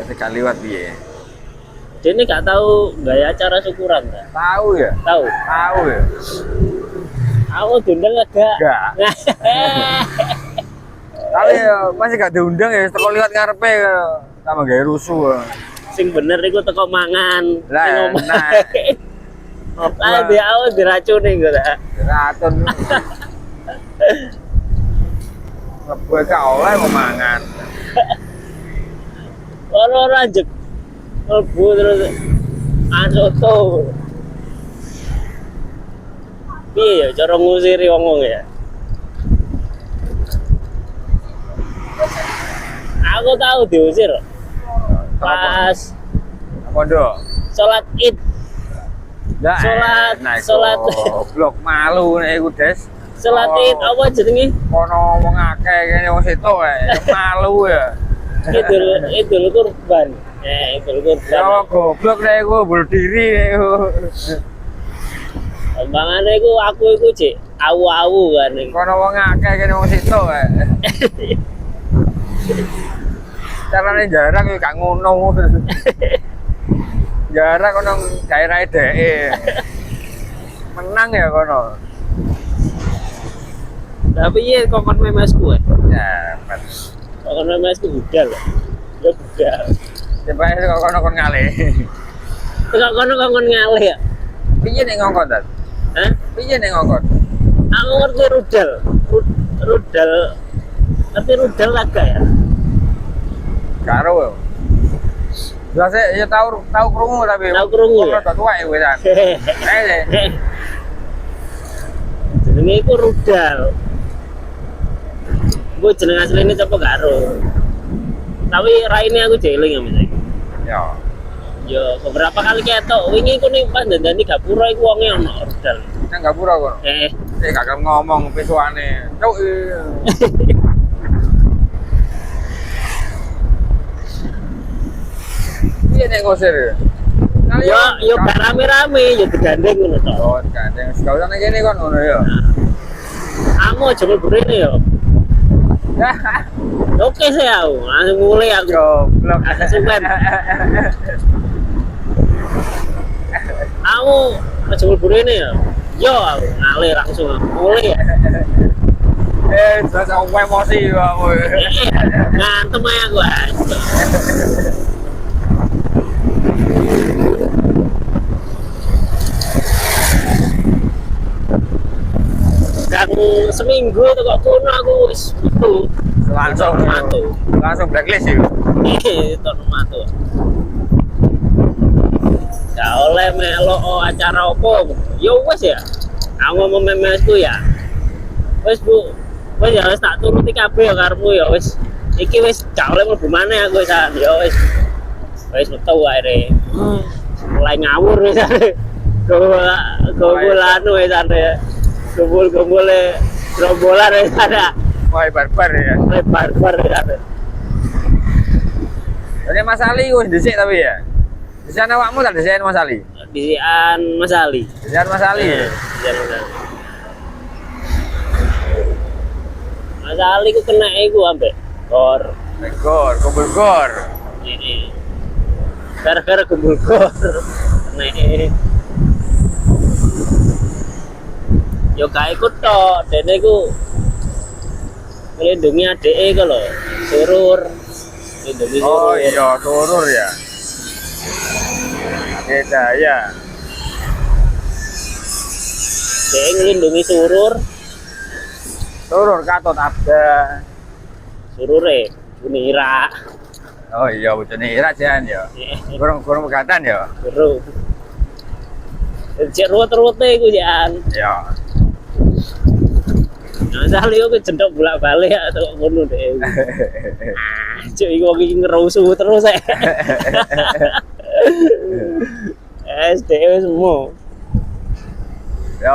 Pasti gak liwat piye. Dia ini gak tahu gaya acara syukuran kan? Tahu ya? Tahu. Tahu ya? Aku diundang agak. Enggak. Tapi ya, masih gak diundang ya, teko liwat ngarepe sama gawe rusuh. Sing bener iku teko mangan. Lah, Sing ngomong. nah. Ah, dia awal diracuni gue tak. Racun. Ngebuat gak oleh mau mangan. Orang anjek. Mlebu terus soto. Piye ya cara ngusiri wong ya? Aku tahu diusir. Pas Pondok. sholat Id. Nah, Sholat. Goblok malu nek iku, Des. Sholat Id apa jenenge? Kono wong akeh kene wong situ malu ya. Idul Kurban. Idul Kurban. Ya goblok nek iku bunuh diri iku. Kembangane iku aku iku cek awu-awu kan. Kono wong akeh kene wong situ carane jarak yo gak ngono. Jarak kono daerah dheke. Menang ya kono. Tapi iya kokon memesku Ya, kokon memesku budal. Ya budal. coba kok kono kon ngalih. Tekok kono kokon ngalih ya. Piye nek ngongkon, Dad? Hah? Piye nek ngongkon? Aku ngerti rudal. Rudal. Ngerti rudal laga ya? Karo yo. Jelas ya tahu krungu tapi. Tahu krungu ya? Rada tuwek kowe kan. Jenenge iku rudal. Gue jeneng asline coba karo. Tapi raine aku jeling ya Mas. Ya. Yo beberapa kali ketok wingi iku ning pas dandani gapura iku wonge ono rudal. Nang gapura kono. Gak ngomong pisuane. Cuk. Piye nek ngosir? Yo gak rame-rame yo digandeng ngono to. Oh, gandeng. Gak usah nang kene kon ngono ya. Amo aja mleburene yo. Oke sih aku, langsung mulai aku. Goblok. Suwen. Aku aja mleburene yo. Yo aku ngalih langsung mulai ya. Jelas aku emosi aku. Ngantem aja aku. Kan seminggu tuh kok kuno aku wis metu. Langsung blacklist ya. Itu matu. Gak oleh melok acara opo. Yo wes ya. Aku ngomong memesku ya. Wes Bu. Wes ya wis tak turuti kabeh ya karepmu ya wis. Iki wis gak oleh mlebu maneh aku wis ya wis. Wis metu ae. Mulai ngawur wis. Gombolan wis ane. Gombol-gombole gerombolan wis ada. Wah, barbar ya. Barbar ya. Ini Mas Ali wis dhisik tapi ya. Disian awakmu tak disian Mas Ali? Disian Mas Ali. Disian Mas Ali. Disian Mas Ali. Mas Ali ku kena iku ambek gor. Kumpul gor. Ini. Gara-gara kumpul gor. Kena. Yo gak ikut tok, dene iku nglindungi adeke iku lho, surur. Nglindungi surur. Oh iya, surur ya. Beda ya. Dek nglindungi surur. Surur Katut Abda. Surure Bunira. Oh iya, bojone Ira jan ya. Gorong pegatan ya. Guru. Cek ruwet-ruwete iku jan. Ya. Nah, yo jendok bolak-balik atau ngono deh. Cuk iki wong iki ngerusuh terus ae. semua. Ya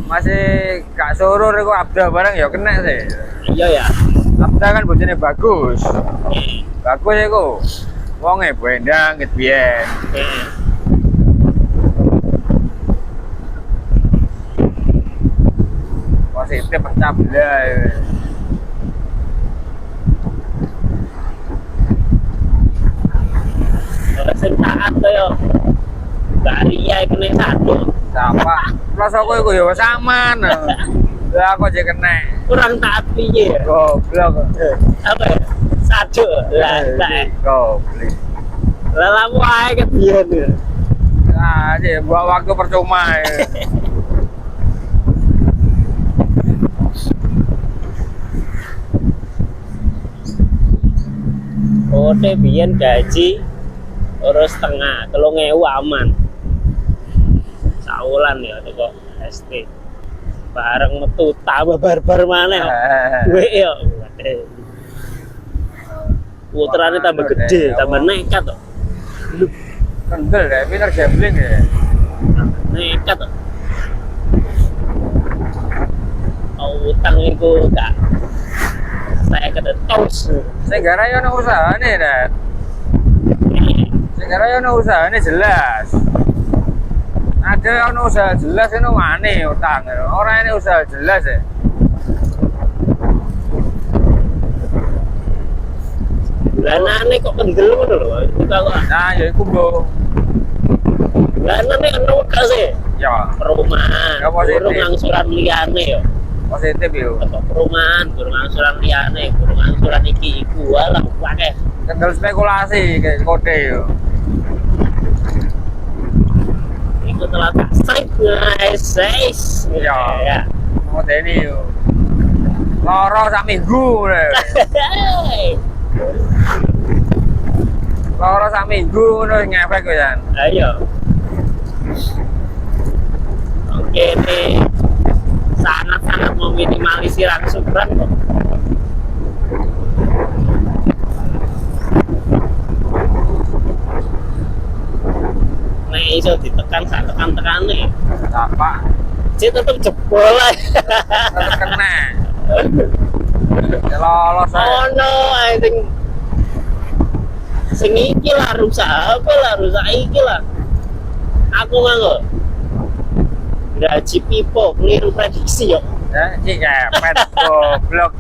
masih gak surur iku Abda bareng ya kena sih. Iya ya. Abda kan bojone bagus. Bagus iku. Wonge bendang ket biyen. Positif pecah belah. sing taat kaya Baria iku nek satu. Apa? Rasa kowe iku ya wis aman. Lah kok jek kena. Kurang taat piye? Goblok. Apa ya? Satu. Lah tak. Goblok. Lah lamu ae kebiyen. Nah, dia buang waktu percuma ya. Oke, biyen gaji urus setengah, 3.000 aman. Saulan ya kok ST. Bareng metu tambah barbar maneh. Duwe yo. Putrane tambah gede, tambah nekat kok. Kendel ya, pinter gambling ya. Nekat kok. Utang iku gak saya kedetos. Sing gara yo ono usahane, Dad. Sing gara yo ono usahane jelas. Ada ono usaha jelas ono wane utang. Ora ini usaha jelas ya. Bulanane kok kendel ngono lho. Kita kok. Nah, ya iku, Bro. Bulanane ono kasih. Ya, Perumahan. Ya, positif. Burung angsuran liyane yo. positif yo. Apa perumahan, burung angsuran liyane, burung angsuran iki iku walah akeh. Kendel spekulasi kayak kode yo. Iku telah tak strike guys. Ya. Kode ini yo. Loro sak minggu. Loro sak minggu ngono ngefek kok Yan. Ayo. Oke nih. Sangat-sangat meminimalisir angsuran kok. Nek iso ditekan sak tekan-tekane. Apa? Cek tetep jebol lah. Tetep kena. Ya lolos ae. Oh no, I think sing iki lah rusak apa lah rusak iki lah. Aku nganggo gaji pipo keliru prediksi yo. Ya, iki kepet goblok.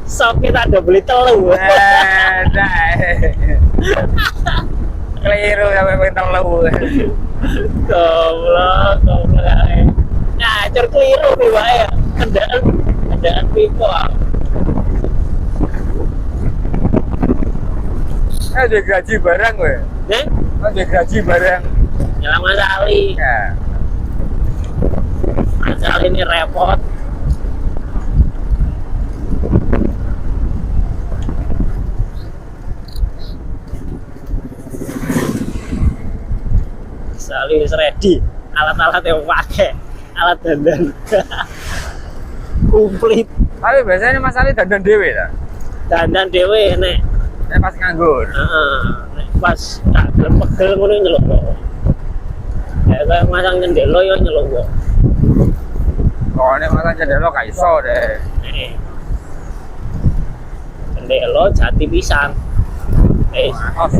Sok kita ada beli telu. Dah. Keliru sampai pengen telu. Goblok, goblok. Nah, cur keliru nih wae. Kendaan pipo. Ada gaji barang gue. Nih, Ada gaji barang. nyelang Mas Ali. Ya. Mas Ali ini repot. Mas Ali wis ready. Alat-alat yang pakai, alat dandan. Komplit. Tapi biasanya Mas Ali dandan dhewe ta. Dandan dhewe nek Nek pas nganggur. nek pas tak pegel ngono nyeluk kok. Ya kayak masang jendela yo nyeluk kok. Kok nek malah jendela gak iso deh. Jendela jati pisan. Maaf.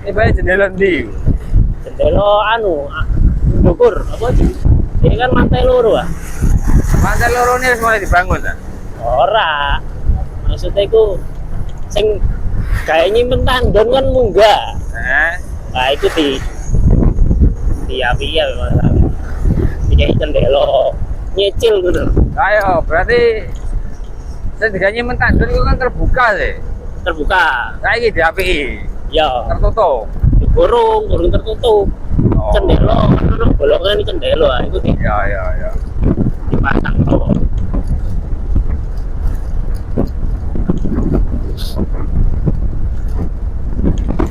Ini bae jendela ndi? Jendela anu ndukur apa sih? Ini kan lantai loro ah. Lantai loro ini wis mulai dibangun ta? Ora. Maksudnya iku sing gawe nyimpen tandon kan munggah. Nah, itu di api ya masalah. Dikai jendela nyicil gitu. Ayo, berarti saya diganye mentandun itu kan terbuka sih. Terbuka. Saiki diapiki. Ya, Tertutup. kurung tertutup. Oh. Jendela, ono bolongan jendela itu Ya. dipasang tuh.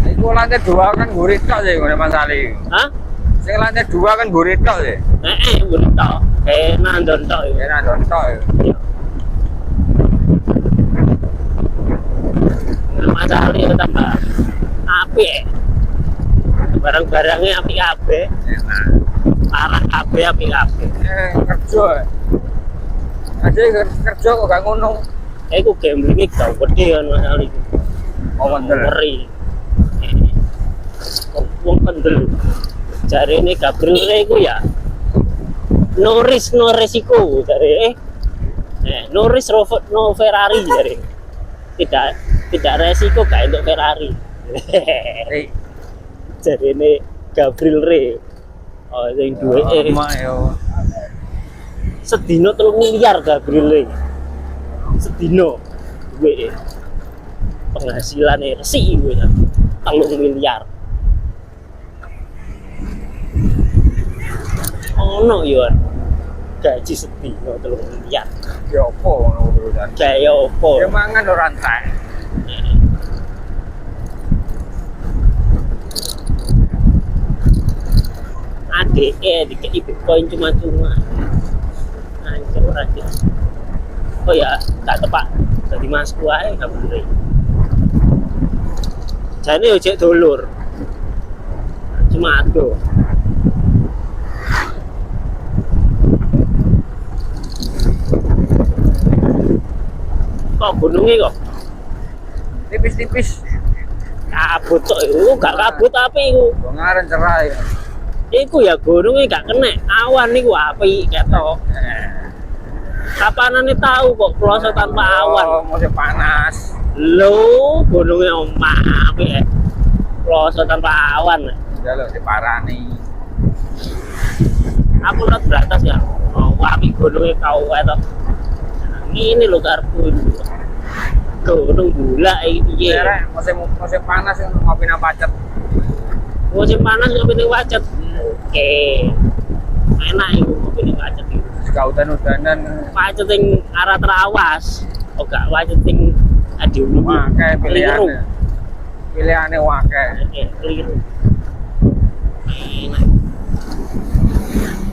Iku lantai 2 kan gurit tok sih ngene Mas Ali. Hah? Sing lantai 2 kan gurit tok sih. Boleh tok. Kayak nandon tok itu. Ya nandon tok. Iya. Masalah itu tambah api. Barang-barangnya api kabeh. Enak. Parah kabeh api kabeh. Kerja. Ada kerja kok gak ngono. Iku gambling iki gak gede kan masalah itu. Oh, bener. Ngeri. Wong pendel. Jare ini Gabriel iku ya. No risk no resiko jare. No risk no Ferrari jare. Tidak tidak resiko gak untuk Ferrari. Eh, Jadi ini Gabriel Re. Oh, yang dua mak yo. sedino 3 miliar Gabriel Re. Sedino duwe penghasilannya resik gue ya 3 miliar. Ono yo gaji sedino 3 miliar. Ya opo ngono urusan. Kayak opo? Ya mangan ora entek. ADE dikei Bitcoin cuma-cuma. Anjir aja. Oh ya, tak tepak. Jadi masku ae kabeh. Jane yo cek dulur. Cuma ado. Kok gunungnya kok Tipis-tipis. kabut kok itu gak kabut tapi itu Kok ngaren cerai. iku ya gunungnya gak kena awan iku api ketok kapanane tahu kok kloso tanpa awan Oh, musim panas. lo gunungnya omah api kloso tanpa awan Jaluk diparani. aku lihat beratas ya oh, api gunungnya kau itu ini lo karbu gunung gula iki Derek musim panas yang ngopi nang pacet. musim panas kopi ning wajat oke enak iku kopi ning wajat iku Jika udan-udanan wajat ing arah terawas oh gak wajat ing adi ulu wakai pilihannya. Pilihannya wakai. oke keliru enak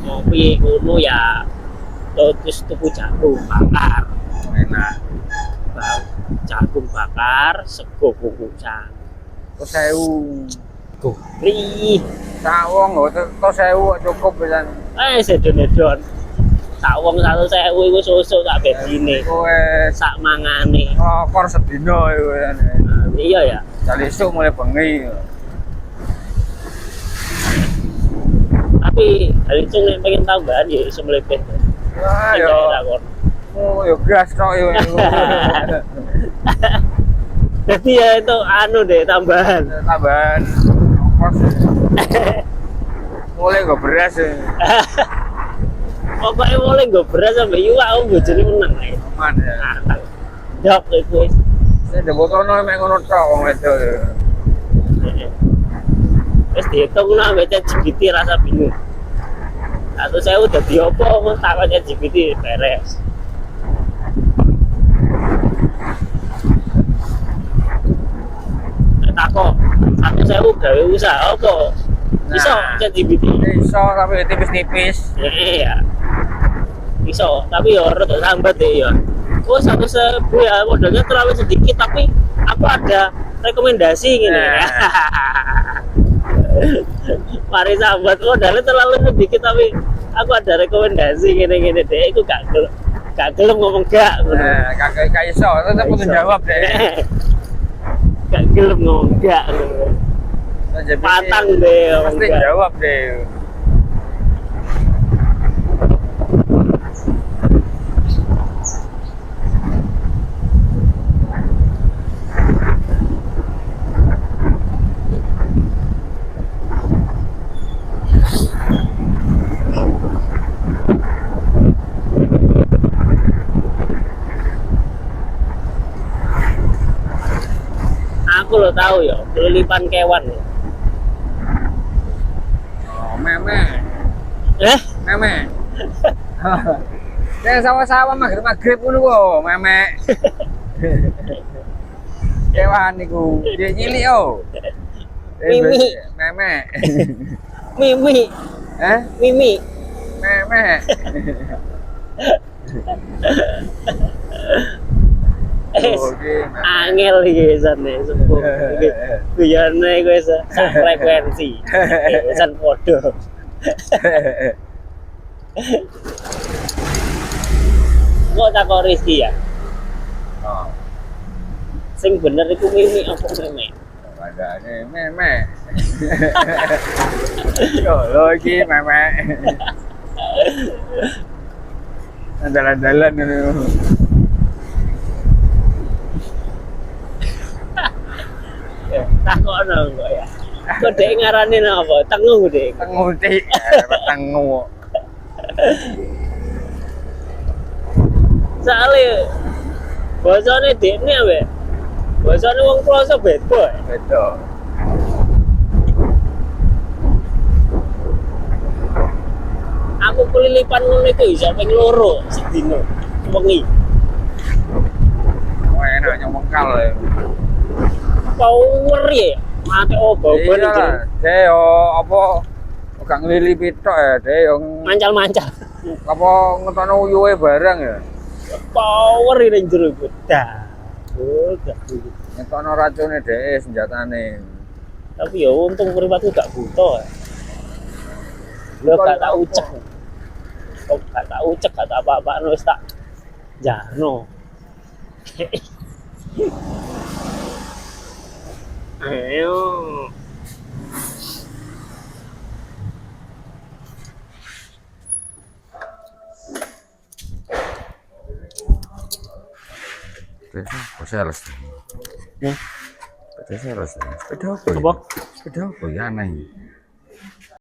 kopi kuno ya lotus tuku jagung bakar Enak. jagung bakar sego kukusan Kok sewu. gurih Sawong kok to sewu cukup pisan. sedon-sedon sak wong 1.000 iku susu tak bedine Kowe sak mangane nglokor sedina iku ya. iya ya Jal esuk mulai bengi. tapi itu nek pengen tambahan ya iso mlepet Wah yo. Oh yo gas tok yo. jadi ya itu anu deh tambahan Tambahan ongkos. Mulai gak beras ya. pokoknya mulai gue beras sampai iwak aku bojone menang ae Aman ya. ngantang jok iku wis Ini debotono mek ngono tok wong wedok. wis dihitung nang ambek ChatGPT rasa bingung atau saya udah diopo mau takon ChatGPT beres takok saya gawe usaha apa iso Nah. ChatGPT Iso tapi tipis-tipis. iya iso tapi ya rada lambat deh ya oh 1.000 ya modalnya terlalu sedikit tapi aku ada rekomendasi gini Nah. mari sahabat modalnya terlalu sedikit tapi aku ada rekomendasi gini-gini deh aku gak gelem ngomong gak Nah, kagak iso, tetep kudu jawab deh. gak gelem ngomong gak patang deh ngomong Pasti gak. jawab deh. aku lo tahu ya kelilipan kewan ya. Oh, meme. Eh Meme. Ya sama-sama maghrib ngono kok, meme. Kewan niku, dia cilik oh. Mimi. Meme. Mimi Eh? Mimi Meme. Oh, oke. angel iki sane sepuh iki guyane kowe frekuensi san podo kok takok Rizky ya Oh, sing bener iku Mimi apa Meme ada nih meme. Yo, lo iki meme. Andalan-andalan ngono. Takono kok ya. Kok dek ngarani apa? Tengu dek. Tengu dik, tengu. Soale basane dekne ambek basane wong Kloso beda. Beda. Aku kelilipan ngono iku iso ping 2 sedina. Wengi. Wah, enak nyomongkal ya. Power ya. Mate obo Iya lah, dia yo apa gak ngelili pitok ya, dia yo mancal-mancal. apa ngetokno uyuhe barang ya. Power ini jero iku. Dah. Udah. Ngetokno racune dhek senjatane. Tapi ya untung mripatku gak buta. Lo gak tak ucek. Kok gak tak ucek, gak tak apa-apa wis tak jarno. Ayo. Sepeda sales. Hmm. Sepeda sales. Sepeda apa? Apa? Sepeda apa ya aneh.